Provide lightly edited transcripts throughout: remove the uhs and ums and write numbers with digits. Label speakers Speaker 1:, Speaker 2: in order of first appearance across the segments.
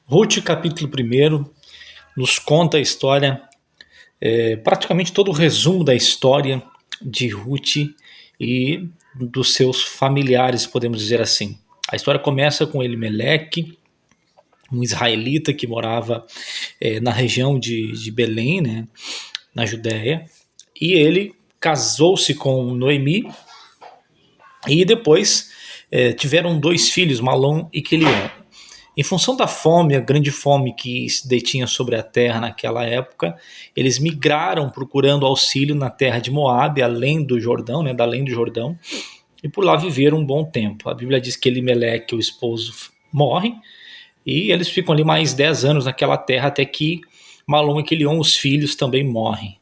Speaker 1: Ruth, capítulo 1, nos conta a história, praticamente todo o resumo da história de Ruth e dos seus familiares, podemos dizer assim. A história começa com Elimeleque, um israelita que morava na região de Belém, né, na Judéia, e ele casou-se com Noemi e depois tiveram dois filhos, Malom e Quilion. Em função da fome, a grande fome que se detinha sobre a terra naquela época, eles migraram procurando auxílio na terra de Moabe, além do Jordão, né, da além do Jordão, e por lá viveram um bom tempo. A Bíblia diz que Elimeleque, o esposo, morre, e eles ficam ali mais 10 anos naquela terra, até que Malom e Quilion, os filhos, também morrem.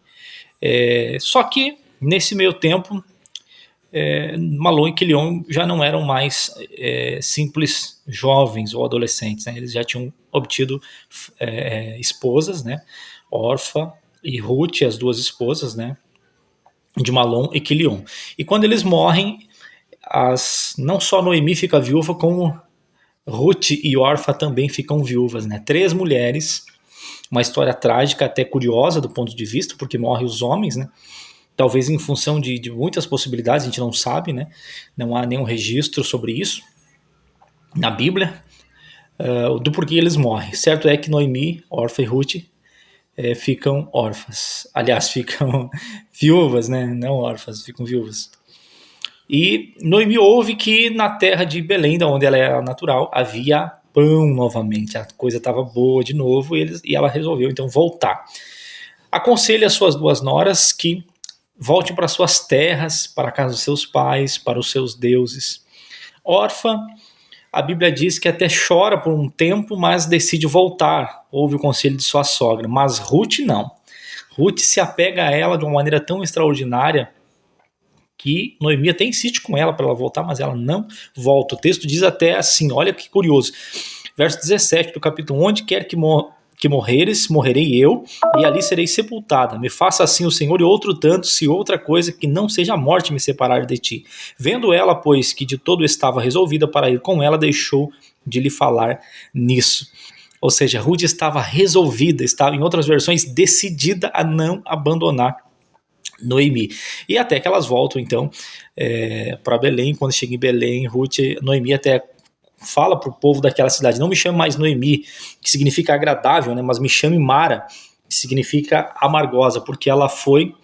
Speaker 1: Só que, nesse meio tempo, Malom e Quilion já não eram mais simples jovens ou adolescentes, né? Eles já tinham obtido esposas, né? Orfa e Ruth, as duas esposas, né? De Malom e Quilion. E quando eles morrem, não só Noemi fica viúva, como Ruth e Orfa também ficam viúvas, né? 3 mulheres, uma história trágica, até curiosa do ponto de vista, porque morrem os homens, né? Talvez em função de muitas possibilidades, a gente não sabe, né? Não há nenhum registro sobre isso na Bíblia, do porquê eles morrem. Certo é que Noemi, Orfa e Ruth ficam órfãs. Aliás, ficam viúvas, né? Não órfãs, ficam viúvas. E Noemi ouve que na terra de Belém, da onde ela era natural, havia pão novamente. A coisa estava boa de novo e ela resolveu então voltar. Aconselha as suas 2 noras que voltem para suas terras, para a casa dos seus pais, para os seus deuses. Orfa, a Bíblia diz que até chora por um tempo, mas decide voltar. Ouve o conselho de sua sogra. Mas Ruth não. Ruth se apega a ela de uma maneira tão extraordinária que Noemi até insiste com ela para ela voltar, mas ela não volta. O texto diz até assim, olha que curioso. Verso 17 do capítulo: onde quer que morreres, morrerei eu, e ali serei sepultada. Me faça assim o Senhor, e outro tanto, se outra coisa que não seja a morte me separar de ti. Vendo ela, pois, que de todo estava resolvida para ir com ela, deixou de lhe falar nisso. Ou seja, Ruth estava resolvida, estava, em outras versões, decidida a não abandonar Noemi. E até que elas voltam, então, para Belém. Quando chega em Belém, Noemi até fala para o povo daquela cidade: não me chame mais Noemi, que significa agradável, né, mas me chame Mara, que significa amargosa, porque ela foi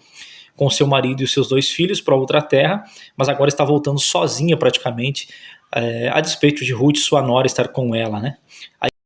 Speaker 1: com seu marido e os seus 2 filhos para outra terra, mas agora está voltando sozinha praticamente, a despeito de Ruth, sua nora, estar com ela, né.